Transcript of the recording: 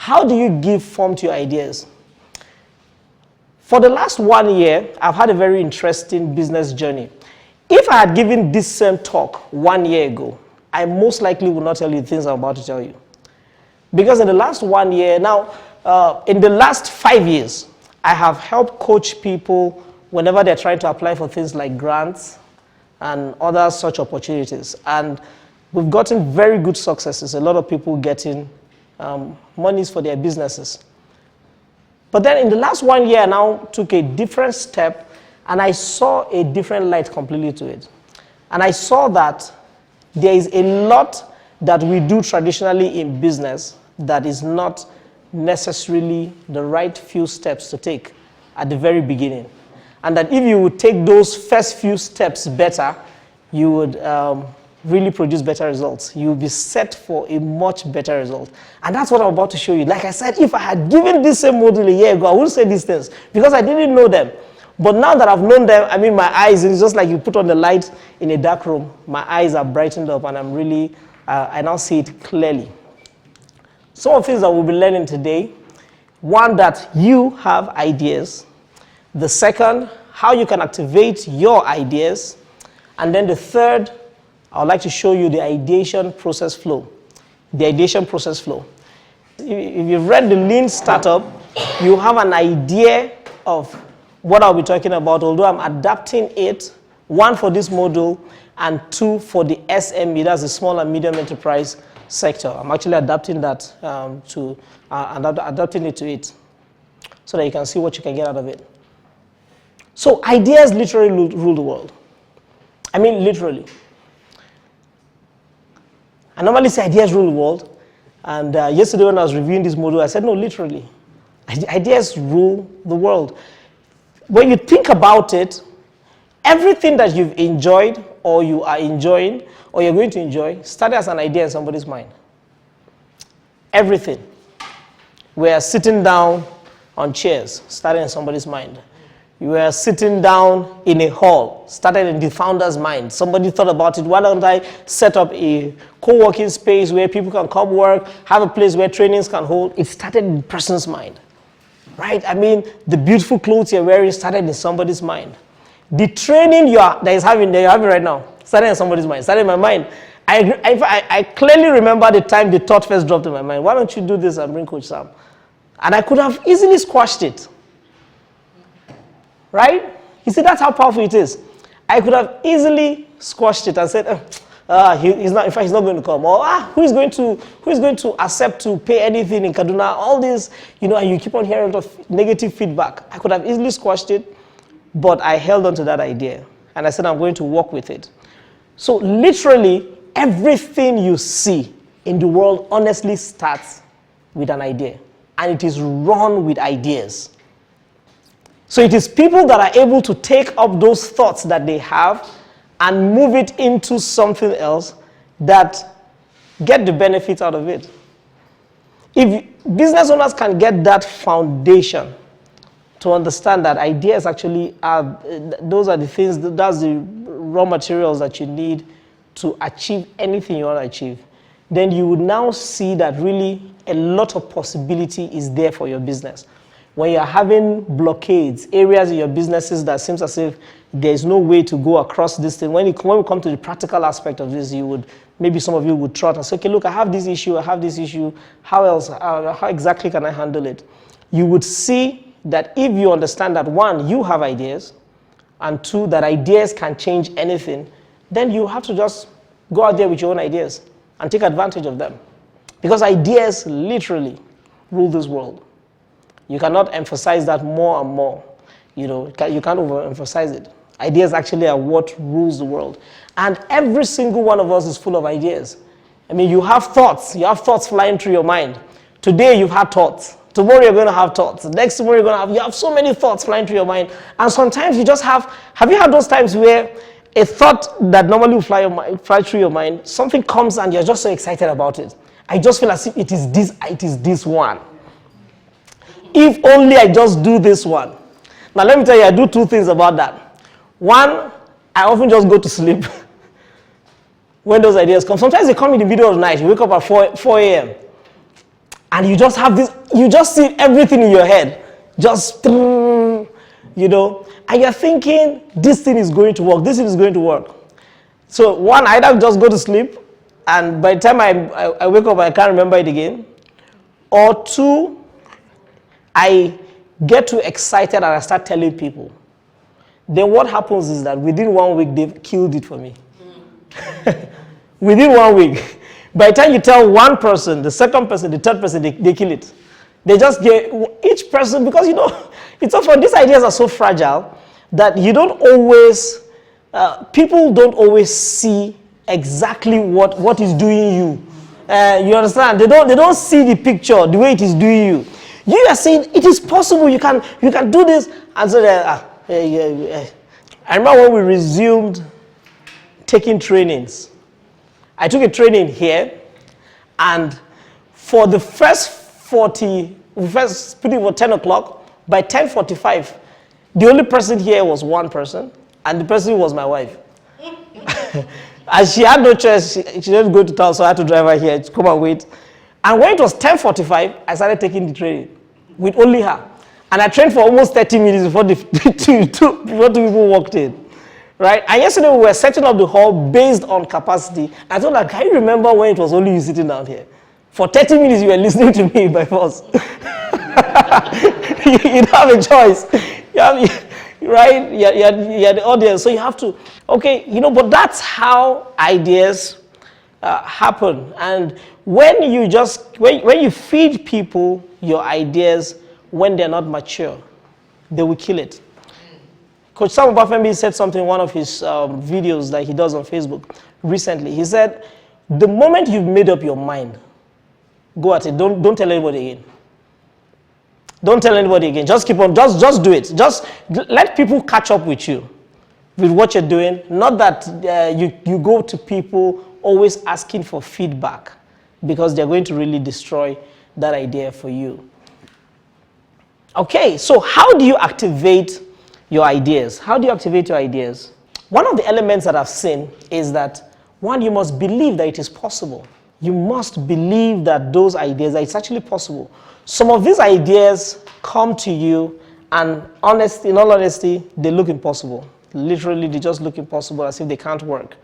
How do you give form to your ideas? For the last 1 year, I've had a very interesting business journey. If I had given this same talk 1 year ago, I most likely would not tell you the things I'm about to tell you. Because in the last 1 year, now, in the last 5 years, I have helped coach people whenever they're trying to apply for things like grants and other such opportunities. And we've gotten very good successes. A lot of people getting monies for their businesses. But then in the last 1 year, I now took a different step, and I saw a different light completely to it. And I saw that there is a lot that we do traditionally in business that is not necessarily the right few steps to take at the very beginning. And that if you would take those first few steps better, you would really produce better results. You'll be set for a much better result. And that's what I'm about to show you. Like I said, if I had given this same model a year ago, I wouldn't say these things because I didn't know them. But now that I've known them, I mean, my eyes, it's just like you put on the light in a dark room. My eyes are brightened up and I'm really, I now see it clearly. Some of the things that we'll be learning today, one, that you have ideas. The second, how you can activate your ideas. And then the third, I would like to show you the ideation process flow. The ideation process flow. If you've read the Lean Startup, you have an idea of what I'll be talking about, although I'm adapting it, one for this module and two for the SME, that's the small and medium enterprise sector. I'm actually adapting that adapting it to it so that you can see what you can get out of it. So ideas literally rule the world. I mean, literally. I normally say ideas rule the world. And yesterday when I was reviewing this module, I said, no, literally. Ideas rule the world. When you think about it, everything that you've enjoyed or you are enjoying or you're going to enjoy started as an idea in somebody's mind. Everything. We are sitting down on chairs, started in somebody's mind. You were sitting down in a hall, started in the founder's mind. Somebody thought about it. Why don't I set up a co-working space where people can come work, have a place where trainings can hold? It started in the person's mind, right? I mean, the beautiful clothes you're wearing started in somebody's mind. The training that you're having right now started in somebody's mind, started in my mind. I clearly remember the time the thought first dropped in my mind. Why don't you do this and bring Coach Sam? And I could have easily squashed it. Right? You see, that's how powerful it is. I could have easily squashed it and said, he's not going to come. Or who is going to accept to pay anything in Kaduna? All this, and you keep on hearing a lot of negative feedback. I could have easily squashed it, but I held on to that idea. And I said, I'm going to work with it. So literally, everything you see in the world honestly starts with an idea. And it is run with ideas. So it is people that are able to take up those thoughts that they have and move it into something else that get the benefit out of it. If business owners can get that foundation to understand that ideas actually are, those are the things, that's the raw materials that you need to achieve anything you want to achieve, then you would now see that really a lot of possibility is there for your business. When you're having blockades, areas in your businesses that seems as if there's no way to go across this thing, when we come to the practical aspect of this, maybe some of you would trot and say, okay, look, I have this issue, how exactly can I handle it? You would see that if you understand that, one, you have ideas, and two, that ideas can change anything, then you have to just go out there with your own ideas and take advantage of them. Because ideas literally rule this world. You cannot emphasize that more and more. You can't overemphasize it. Ideas actually are what rules the world. And every single one of us is full of ideas. I mean, you have thoughts. You have thoughts flying through your mind. Today, you've had thoughts. Tomorrow, you're going to have thoughts. Next tomorrow, you have so many thoughts flying through your mind. And sometimes you just have you had those times where a thought that normally would fly through your mind, something comes and you're just so excited about it. I just feel as if it is this one. If only I just do this one. Now let me tell you, I do two things about that. One, I often just go to sleep when those ideas come. Sometimes they come in the middle of the night. You wake up at 4 a.m. And you just have this, you just see everything in your head. Just, and you're thinking, this thing is going to work, this thing is going to work. So one, I either just go to sleep, and by the time I wake up, I can't remember it again. Or two, I get too excited and I start telling people. Then what happens is that within 1 week, they've killed it for me. Within 1 week. By the time you tell one person, the second person, the third person, they kill it. They just get each person, because it's so fun. These ideas are so fragile that you don't always, people don't always see exactly what is doing you. You understand? They don't see the picture the way it is doing you. You are saying it is possible. You can do this, and so I remember when we resumed taking trainings. I took a training here, and for the first putting for 10 o'clock, by 10:45, the only person here was one person, and the person was my wife. And she had no choice. She didn't go to town, so I had to drive her here to come and wait. And when it was 10:45, I started taking the training with only her. And I trained for almost 30 minutes before two people walked in. Right? And yesterday we were setting up the hall based on capacity. I told her, can you remember when it was only you sitting down here? For 30 minutes you were listening to me by force. You don't have a choice. Right? You're the audience, so you have to. Okay, but that's how ideas happen. And when you feed people your ideas when they're not mature, they will kill it. Coach Sam Obafemi said something in one of his videos that he does on Facebook recently. He said, the moment you've made up your mind, go at it. Don't tell anybody again. Don't tell anybody again. Just keep on. Just do it. Just let people catch up with you, with what you're doing. Not that you go to people always asking for feedback, because they're going to really destroy that idea for you. Okay, so how do you activate your ideas? How do you activate your ideas? One of the elements that I've seen is that, one, you must believe that it is possible. You must believe that those ideas, that it's actually possible. Some of these ideas come to you, and in all honesty, they look impossible. Literally, they just look impossible, as if they can't work.